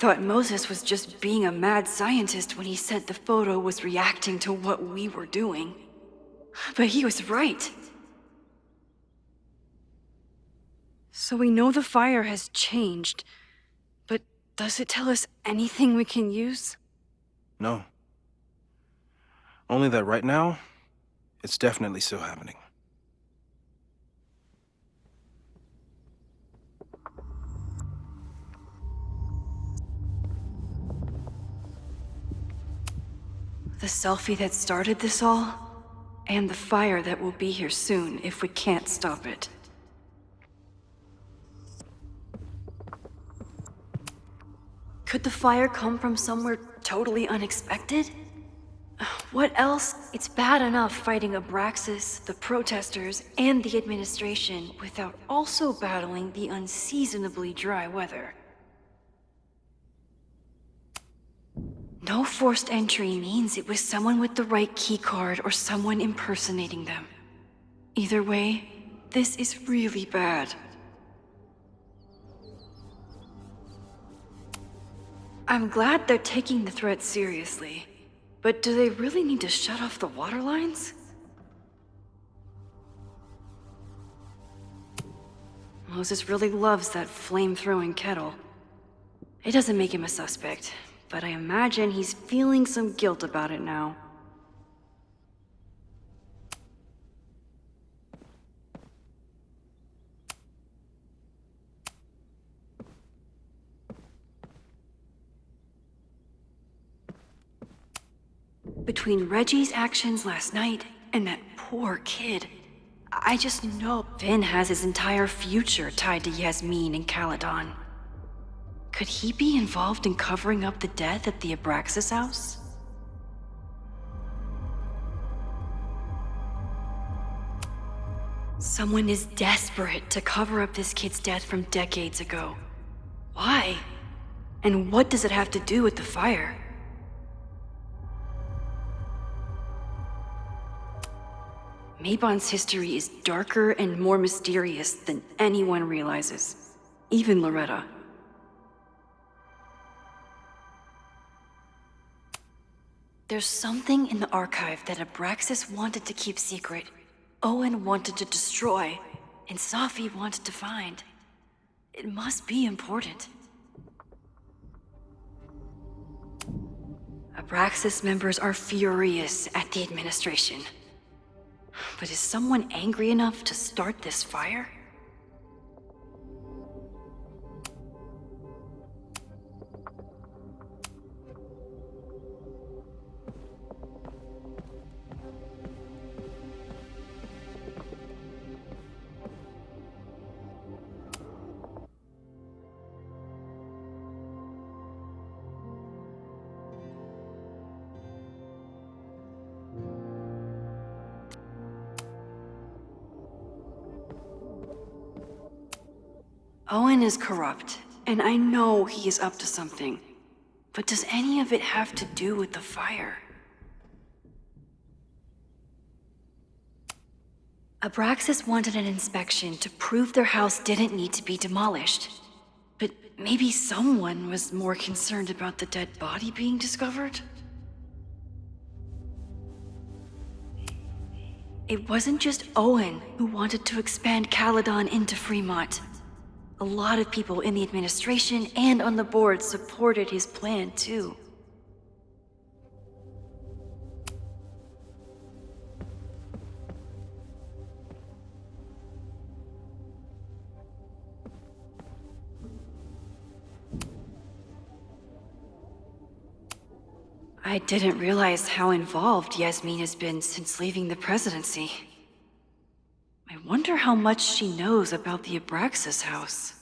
thought Moses was just being a mad scientist when he said the photo was reacting to what we were doing. But he was right. So we know the fire has changed, but does it tell us anything we can use? No. Only that right now, it's definitely still happening. The selfie that started this all, and the fire that will be here soon if we can't stop it. Could the fire come from somewhere totally unexpected? What else? It's bad enough fighting Abraxas, the protesters, and the administration without also battling the unseasonably dry weather. No forced entry means it was someone with the right keycard or someone impersonating them. Either way, this is really bad. I'm glad they're taking the threat seriously, but do they really need to shut off the water lines? Moses really loves that flame-throwing kettle. It doesn't make him a suspect, but I imagine he's feeling some guilt about it now. Between Reggie's actions last night and that poor kid, I just know Finn has his entire future tied to Yasmin and Caledon. Could he be involved in covering up the death at the Abraxas house? Someone is desperate to cover up this kid's death from decades ago. Why? And what does it have to do with the fire? Mabon's history is darker and more mysterious than anyone realizes, even Loretta. There's something in the archive that Abraxas wanted to keep secret, Owen wanted to destroy, and Safi wanted to find. It must be important. Abraxas members are furious at the administration. But is someone angry enough to start this fire? Owen is corrupt, and I know he is up to something. But does any of it have to do with the fire? Abraxas wanted an inspection to prove their house didn't need to be demolished. But maybe someone was more concerned about the dead body being discovered? It wasn't just Owen who wanted to expand Caledon into Fremont. A lot of people in the administration and on the board supported his plan, too. I didn't realize how involved Yasmin has been since leaving the presidency. I wonder how much she knows about the Abraxas house.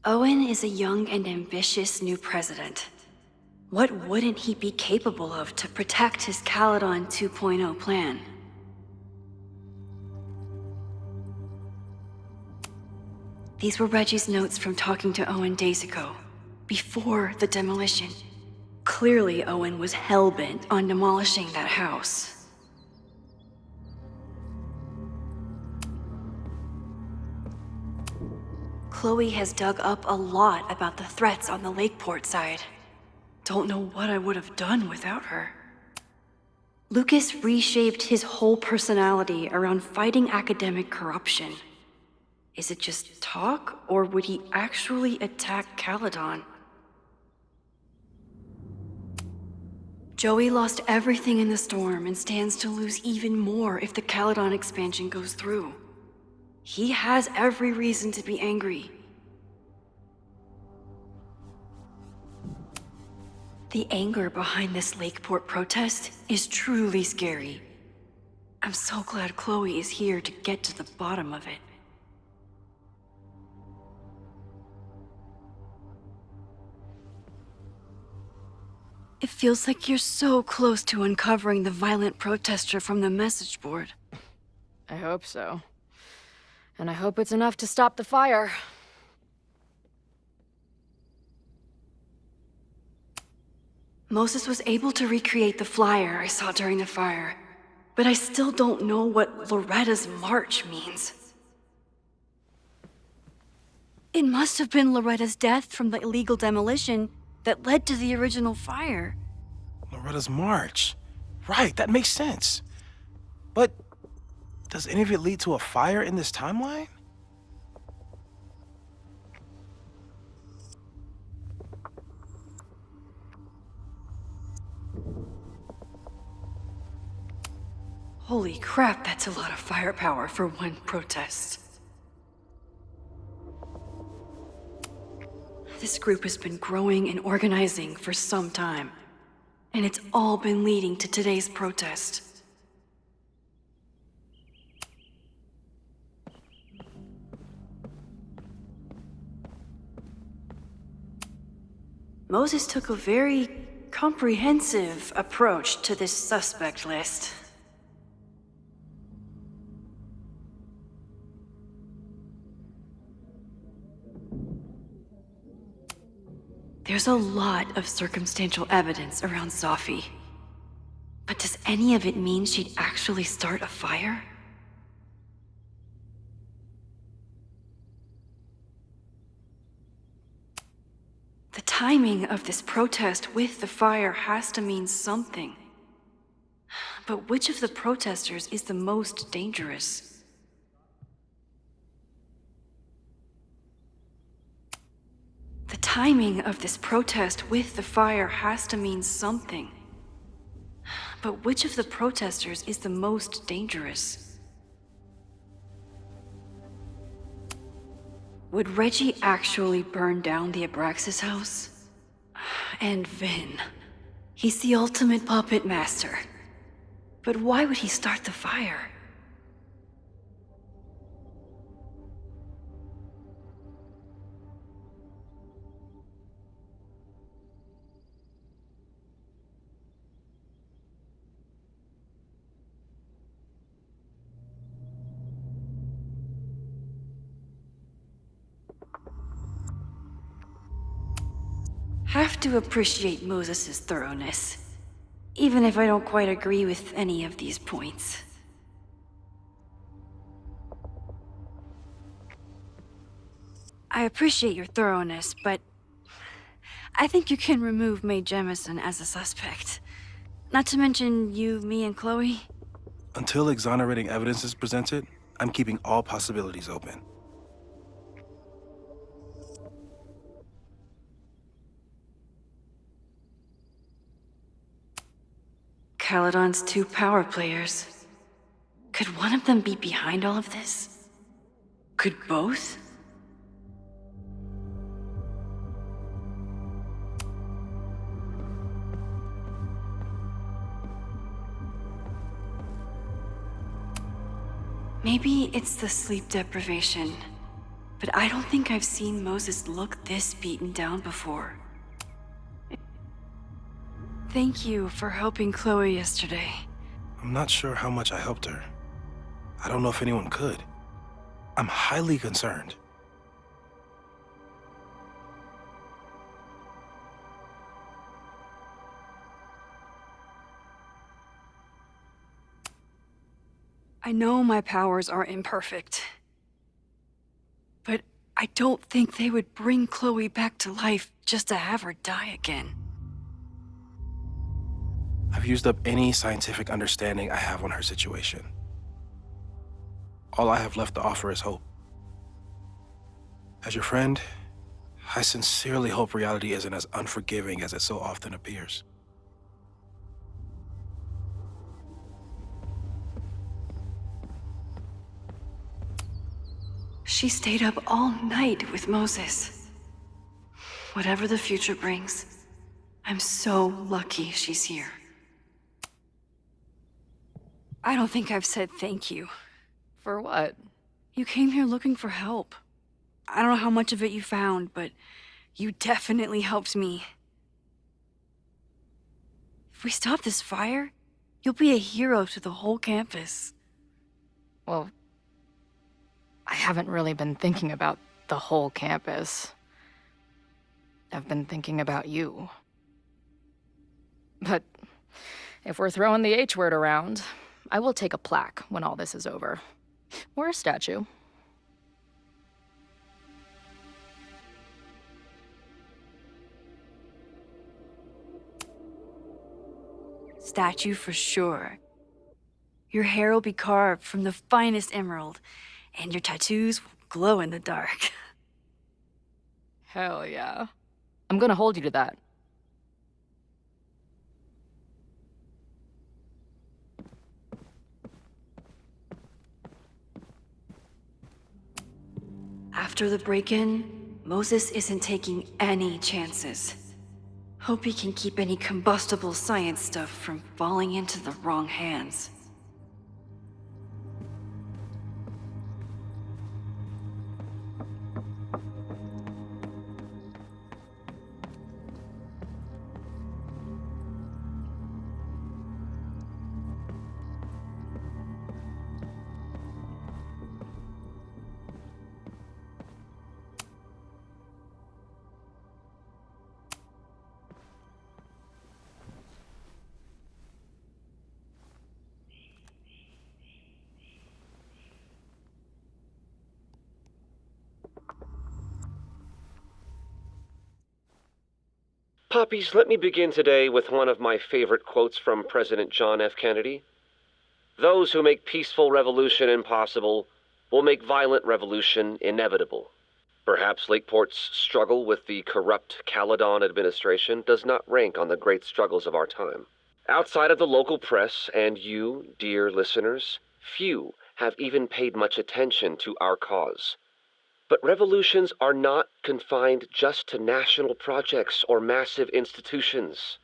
Owen is a young and ambitious new president. What wouldn't he be capable of to protect his Caledon 2.0 plan? These were Reggie's notes from talking to Owen days ago, before the demolition. Clearly, Owen was hell-bent on demolishing that house. Chloe has dug up a lot about the threats on the Lakeport side. Don't know what I would have done without her. Lucas reshaped his whole personality around fighting academic corruption. Is it just talk, or would he actually attack Caledon? Joey lost everything in the storm and stands to lose even more if the Caledon expansion goes through. He has every reason to be angry. The anger behind this Lakeport protest is truly scary. I'm so glad Chloe is here to get to the bottom of it. It feels like you're so close to uncovering the violent protester from the message board. I hope so. And I hope it's enough to stop the fire. Moses was able to recreate the flyer I saw during the fire, but I still don't know what Loretta's march means. It must have been Loretta's death from the illegal demolition that led to the original fire. Loretta's march. Right, that makes sense. But does any of it lead to a fire in this timeline? Holy crap, that's a lot of firepower for one protest. This group has been growing and organizing for some time, and it's all been leading to today's protest. Moses took a very comprehensive approach to this suspect list. There's a lot of circumstantial evidence around Sophie. But does any of it mean she'd actually start a fire? The timing of this protest with the fire has to mean something. But which of the protesters is the most dangerous? The timing of this protest with the fire has to mean something. But which of the protesters is the most dangerous? Would Reggie actually burn down the Abraxas house? And Vin. He's the ultimate puppet master. But why would he start the fire? Have to appreciate Moses' thoroughness, even if I don't quite agree with any of these points. I appreciate your thoroughness, but I think you can remove Mae Jemison as a suspect. Not to mention you, me, and Chloe. Until exonerating evidence is presented, I'm keeping all possibilities open. Caledon's two power players. Could one of them be behind all of this? Could both? Maybe it's the sleep deprivation, but I don't think I've seen Moses look this beaten down before. Thank you for helping Chloe yesterday. I'm not sure how much I helped her. I don't know if anyone could. I'm highly concerned. I know my powers are imperfect, but I don't think they would bring Chloe back to life just to have her die again. I've used up any scientific understanding I have on her situation. All I have left to offer is hope. As your friend, I sincerely hope reality isn't as unforgiving as it so often appears. She stayed up all night with Moses. Whatever the future brings, I'm so lucky she's here. I don't think I've said thank you. For what? You came here looking for help. I don't know how much of it you found, but you definitely helped me. If we stop this fire, you'll be a hero to the whole campus. Well, I haven't really been thinking about the whole campus. I've been thinking about you. But if we're throwing the H word around, I will take a plaque when all this is over. Or a statue. Statue for sure. Your hair will be carved from the finest emerald, and your tattoos will glow in the dark. Hell yeah. I'm gonna hold you to that. After the break-in, Moses isn't taking any chances. Hope he can keep any combustible science stuff from falling into the wrong hands. Poppies, let me begin today with one of my favorite quotes from President John F. Kennedy. "Those who make peaceful revolution impossible will make violent revolution inevitable." Perhaps Lakeport's struggle with the corrupt Caledon administration does not rank on the great struggles of our time. Outside of the local press and you, dear listeners, few have even paid much attention to our cause. But revolutions are not confined just to national projects or massive institutions.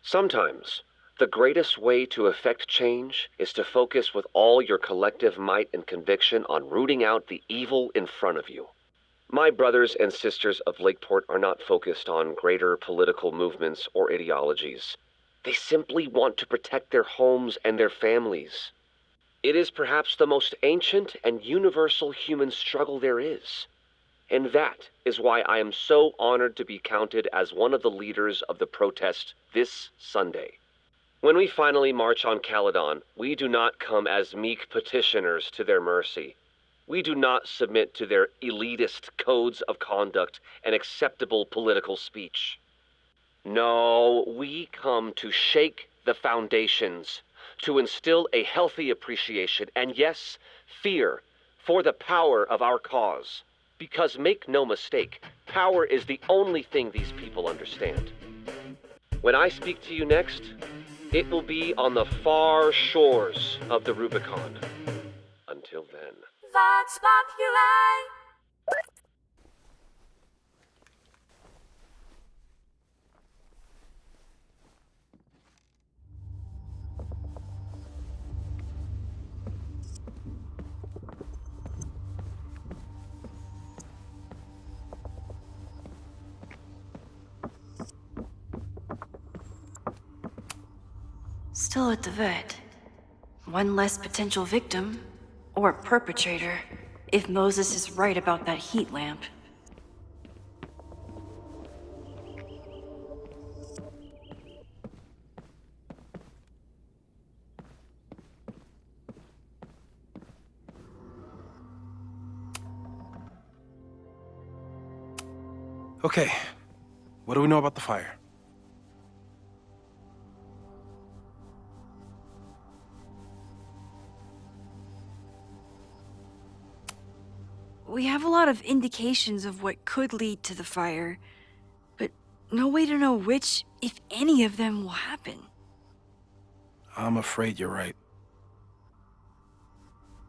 Sometimes, the greatest way to effect change is to focus with all your collective might and conviction on rooting out the evil in front of you. My brothers and sisters of Lakeport are not focused on greater political movements or ideologies. They simply want to protect their homes and their families. It is perhaps the most ancient and universal human struggle there is. And that is why I am so honored to be counted as one of the leaders of the protest this Sunday. When we finally march on Caledon, we do not come as meek petitioners to their mercy. We do not submit to their elitist codes of conduct and acceptable political speech. No, we come to shake the foundations, to instill a healthy appreciation and, yes, fear for the power of our cause. Because make no mistake, power is the only thing these people understand. When I speak to you next, it will be on the far shores of the Rubicon. Until then. Vox Populi. Still at the vet. One less potential victim, or perpetrator, if Moses is right about that heat lamp. Okay, what do we know about the fire? We have a lot of indications of what could lead to the fire, but no way to know which, if any of them, will happen. I'm afraid you're right.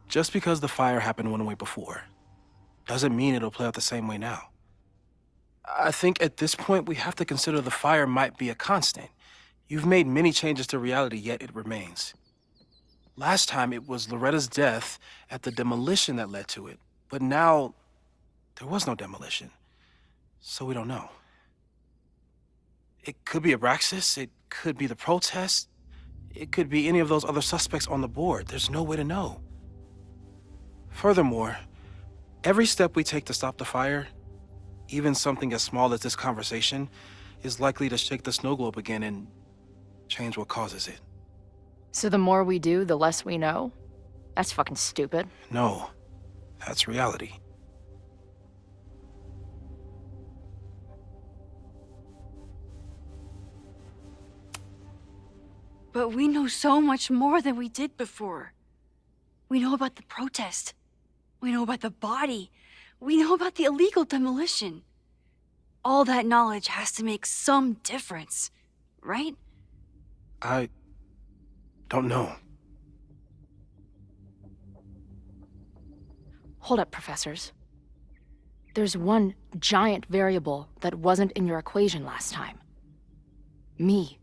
Just because the fire happened one way before, doesn't mean it'll play out the same way now. I think at this point we have to consider the fire might be a constant. You've made many changes to reality, yet it remains. Last time it was Loretta's death at the demolition that led to it, but now there was no demolition, so we don't know. It could be Abraxas, it could be the protest, it could be any of those other suspects on the board. There's no way to know. Furthermore, every step we take to stop the fire, even something as small as this conversation, is likely to shake the snow globe again and change what causes it. So the more we do, the less we know? That's fucking stupid. No, that's reality. But we know so much more than we did before. We know about the protest. We know about the body. We know about the illegal demolition. All that knowledge has to make some difference, right? I don't know. Hold up, professors. There's one giant variable that wasn't in your equation last time. Me.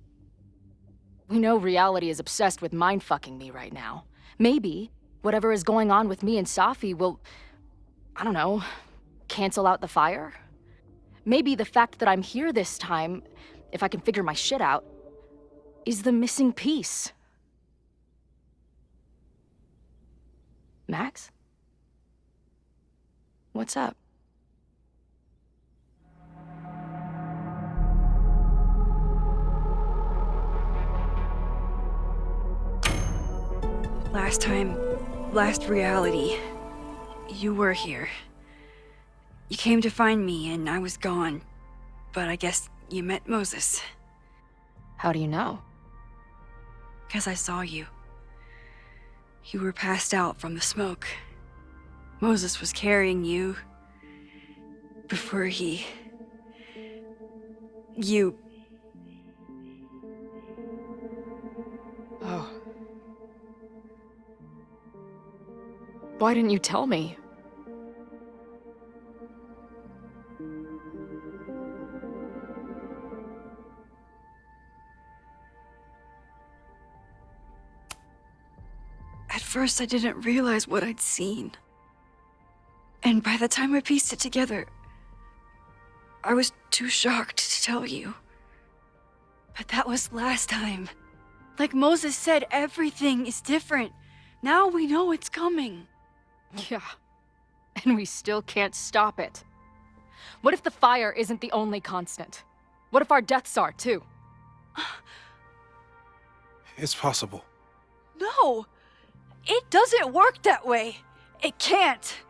We know reality is obsessed with mind-fucking me right now. Maybe whatever is going on with me and Safi will, I don't know, cancel out the fire? Maybe the fact that I'm here this time, if I can figure my shit out, is the missing piece. Max? What's up? Last reality, you were here. You came to find me and I was gone, but I guess you met Moses. How do you know? 'Cause I saw you. You were passed out from the smoke. Moses was carrying you before you... Oh. Why didn't you tell me? At first, I didn't realize what I'd seen. And by the time I pieced it together, I was too shocked to tell you. But that was last time. Like Moses said, everything is different. Now we know it's coming. Yeah. And we still can't stop it. What if the fire isn't the only constant? What if our deaths are, too? It's possible. No! It doesn't work that way. It can't.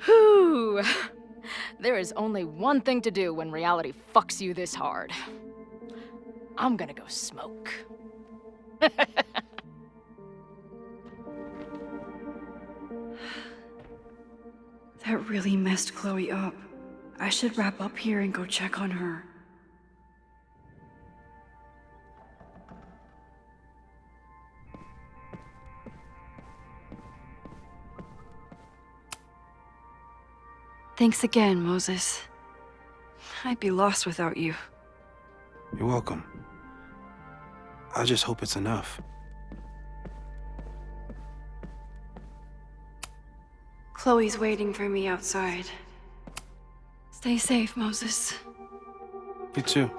Whew. There is only one thing to do when reality fucks you this hard. I'm gonna go smoke. That really messed Chloe up. I should wrap up here and go check on her. Thanks again, Moses. I'd be lost without you. You're welcome. I just hope it's enough. Chloe's waiting for me outside. Stay safe, Moses. You too.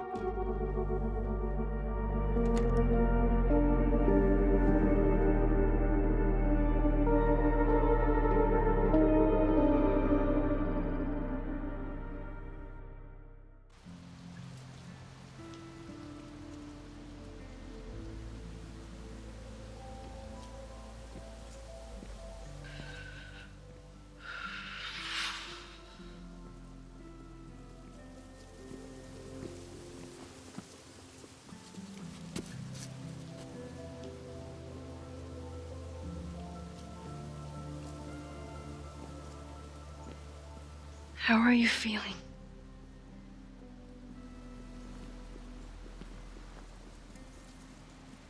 How are you feeling?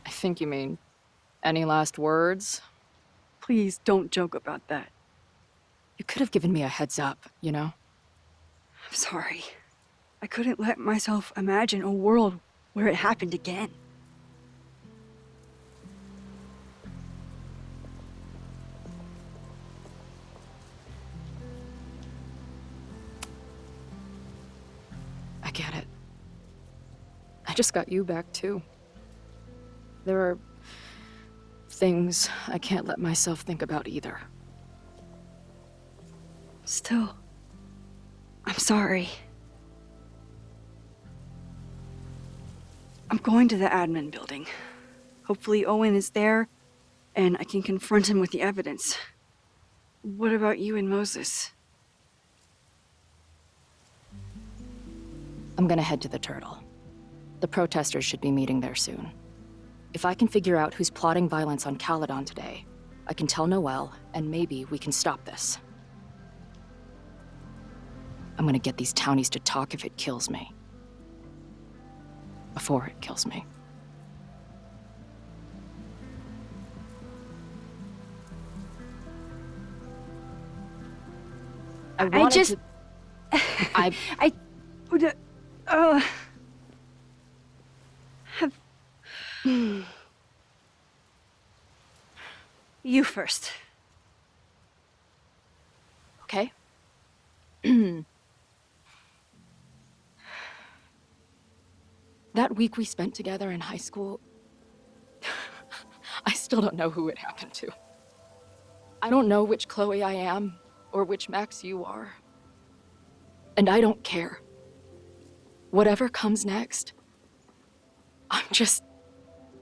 I think you mean, any last words? Please don't joke about that. You could have given me a heads up, you know? I'm sorry. I couldn't let myself imagine a world where it happened again. I get it. I just got you back, too. There are things I can't let myself think about either. Still, I'm sorry. I'm going to the admin building. Hopefully Owen is there, and I can confront him with the evidence. What about you and Moses? I'm gonna head to the Turtle. The protesters should be meeting there soon. If I can figure out who's plotting violence on Caledon today, I can tell Noelle, and maybe we can stop this. I'm gonna get these townies to talk if it kills me. Before it kills me. I would, have... You first. Okay. That week we spent together in high school, I still don't know who it happened to. I don't know which Chloe I am, or which Max you are. And I don't care. Whatever comes next, I'm just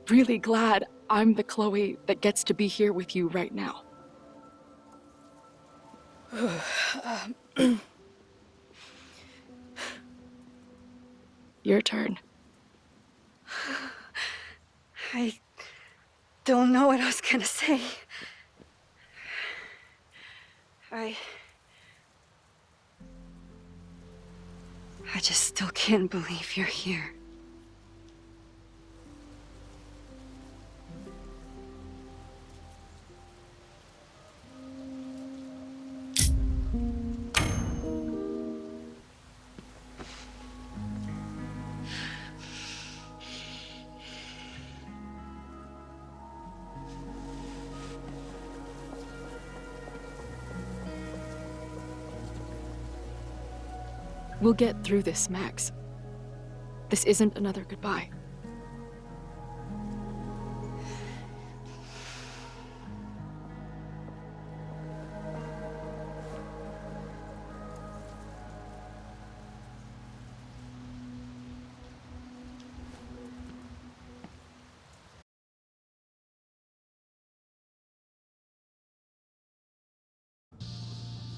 really glad I'm the Chloe that gets to be here with you right now. Your turn. I don't know what I was gonna say. I just still can't believe you're here. We'll get through this, Max. This isn't another goodbye.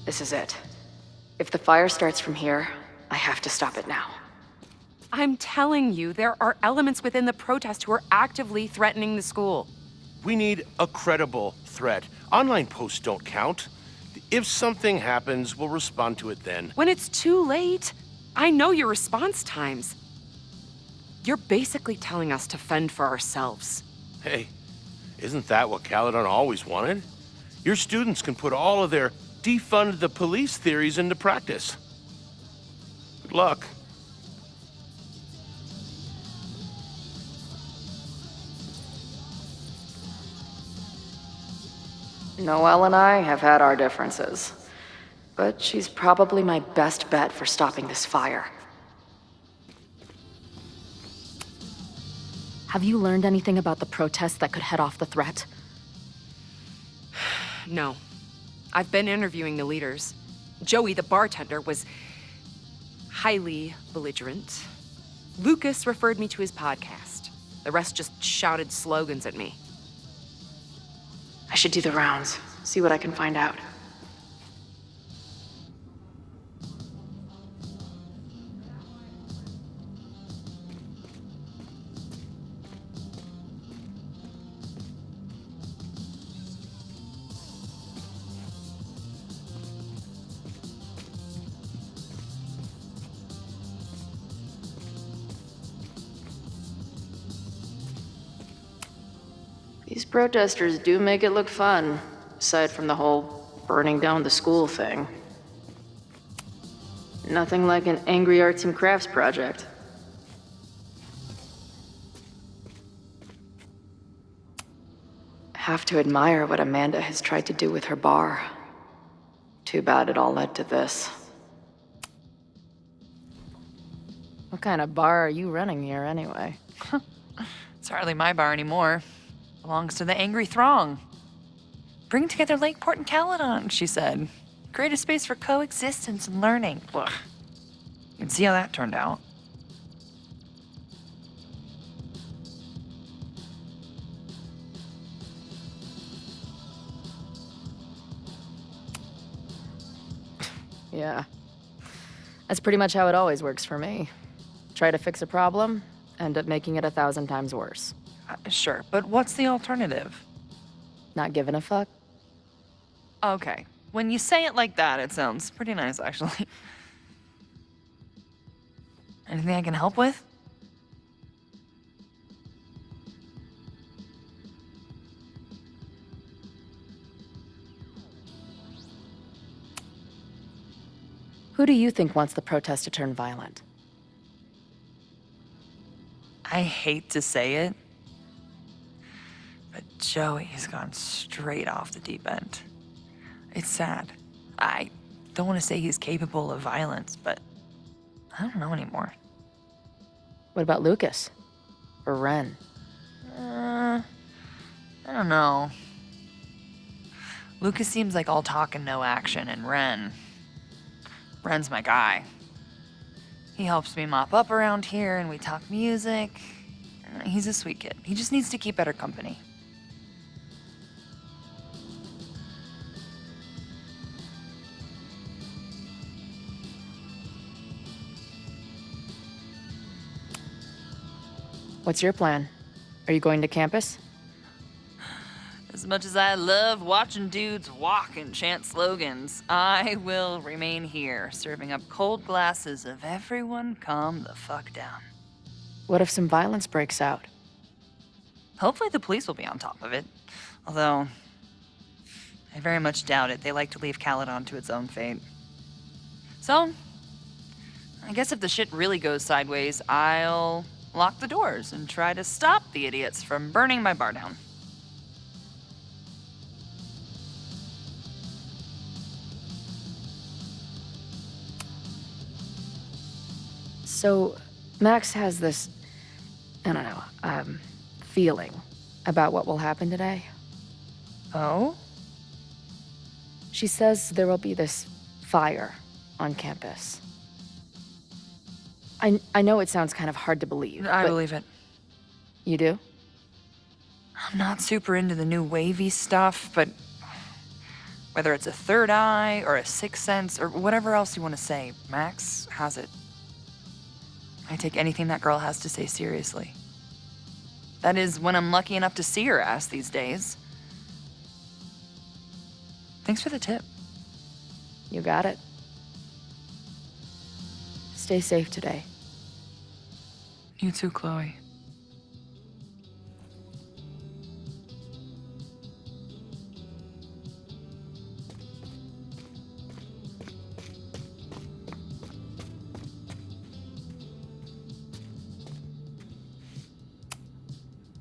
This is it. If the fire starts from here, I have to stop it now. I'm telling you, there are elements within the protest who are actively threatening the school. We need a credible threat. Online posts don't count. If something happens, we'll respond to it then. When it's too late, I know your response times. You're basically telling us to fend for ourselves. Hey, isn't that what Caledon always wanted? Your students can put all of their defund the police theories into practice. Good luck. Noelle and I have had our differences, but she's probably my best bet for stopping this fire. Have you learned anything about the protests that could head off the threat? No. I've been interviewing the leaders. Joey, the bartender, was highly belligerent. Lucas referred me to his podcast. The rest just shouted slogans at me. I should do the rounds, see what I can find out. protesters do make it look fun, aside from the whole burning down the school thing. Nothing like an angry arts and crafts project. Have to admire what Amanda has tried to do with her bar. Too bad it all led to this. What kind of bar are you running here, anyway? It's hardly my bar anymore. Belongs to the Angry Throng. Bring together Lakeport and Caledon, she said. Create a space for coexistence and learning. Ugh. You can see how that turned out. Yeah. That's pretty much how it always works for me. Try to fix a problem, end up making it 1,000 times worse. Sure, but what's the alternative? Not giving a fuck? Okay, when you say it like that, it sounds pretty nice, actually. Anything I can help with? Who do you think wants the protest to turn violent? I hate to say it, but Joey's gone straight off the deep end. It's sad. I don't want to say he's capable of violence, but I don't know anymore. What about Lucas? Or Ren? I don't know. Lucas seems like all talk and no action, and Ren's my guy. He helps me mop up around here, and we talk music. He's a sweet kid. He just needs to keep better company. What's your plan? Are you going to campus? As much as I love watching dudes walk and chant slogans, I will remain here, serving up cold glasses of everyone calm the fuck down. What if some violence breaks out? Hopefully the police will be on top of it. Although, I very much doubt it. They like to leave Caledon to its own fate. So, I guess if the shit really goes sideways, I'll lock the doors and try to stop the idiots from burning my bar down. So, Max has this, I don't know, feeling about what will happen today. Oh? She says there will be this fire on campus. I know it sounds kind of hard to believe. I but believe it. You do? I'm not super into the new wavy stuff, but whether it's a third eye or a sixth sense or whatever else you want to say, Max has it. I take anything that girl has to say seriously. That is, when I'm lucky enough to see her ass these days. Thanks for the tip. You got it. Stay safe today. You too, Chloe.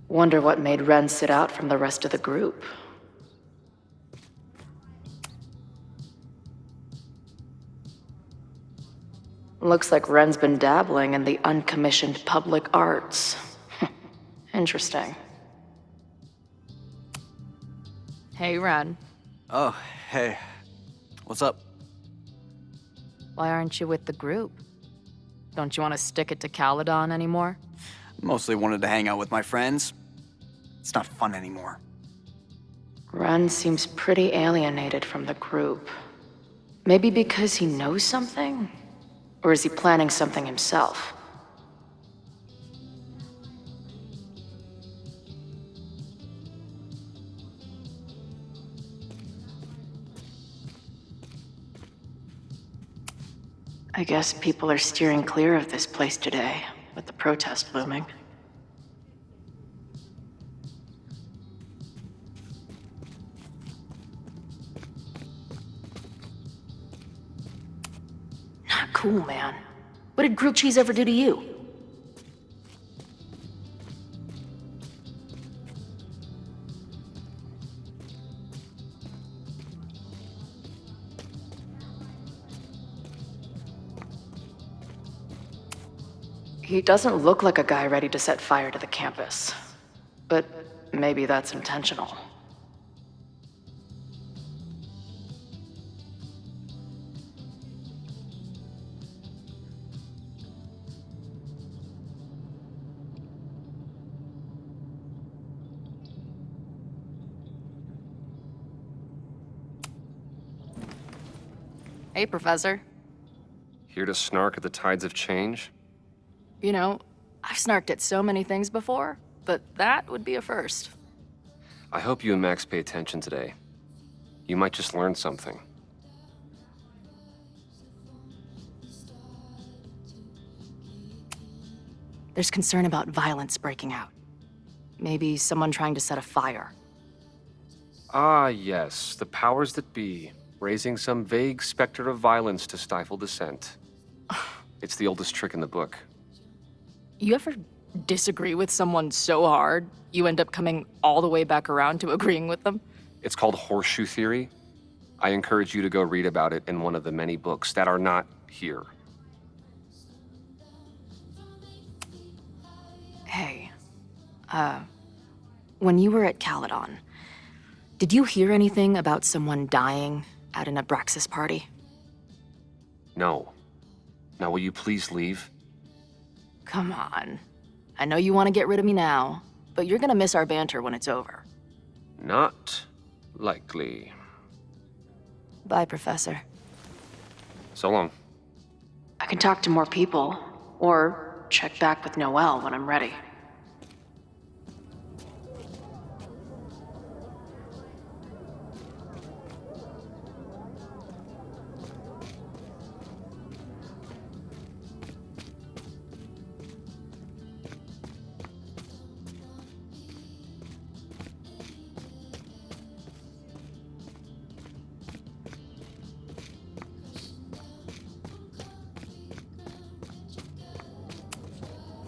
Wonder what made Ren sit out from the rest of the group. Looks like Ren's been dabbling in the uncommissioned public arts. Interesting. Hey, Ren. Oh, hey. What's up? Why aren't you with the group? Don't you want to stick it to Caledon anymore? Mostly wanted to hang out with my friends. It's not fun anymore. Ren seems pretty alienated from the group. Maybe because he knows something? Or is he planning something himself? I guess people are steering clear of this place today, with the protest looming. cool, man. What did grilled cheese ever do to you? He doesn't look like a guy ready to set fire to the campus. But maybe that's intentional. Hey, Professor. Here to snark at the tides of change? You know, I've snarked at so many things before, but that would be a first. I hope you and Max pay attention today. You might just learn something. There's concern about violence breaking out. Maybe someone trying to set a fire. Ah, yes, the powers that be, raising some vague specter of violence to stifle dissent. It's the oldest trick in the book. You ever disagree with someone so hard, you end up coming all the way back around to agreeing with them? It's called horseshoe theory. I encourage you to go read about it in one of the many books that are not here. Hey, when you were at Caledon, did you hear anything about someone dying at an Abraxas party? No. Now will you please leave? Come on. I know you want to get rid of me now, but you're gonna miss our banter when it's over. Not likely. Bye, Professor. So long. I can talk to more people, or check back with Noelle when I'm ready.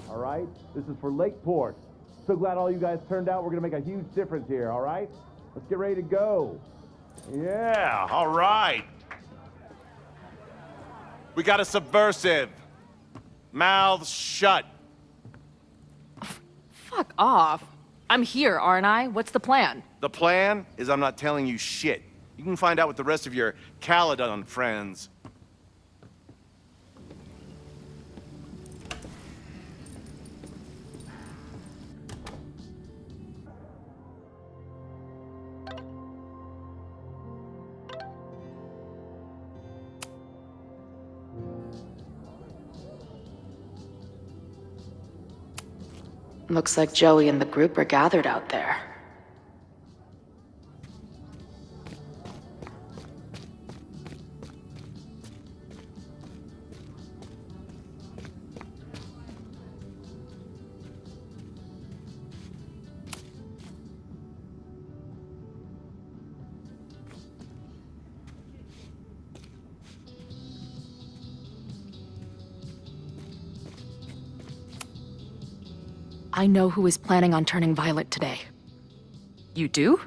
All right? This is for Lakeport. So glad all you guys turned out. We're gonna make a huge difference here, all right? Let's get ready to go. Yeah, all right. We got a subversive. Mouths shut. Fuck off. I'm here, aren't I? What's the plan? The plan is I'm not telling you shit. You can find out with the rest of your Caledon friends. Looks like Joey and the group are gathered out there. I know who is planning on turning violent today. You do?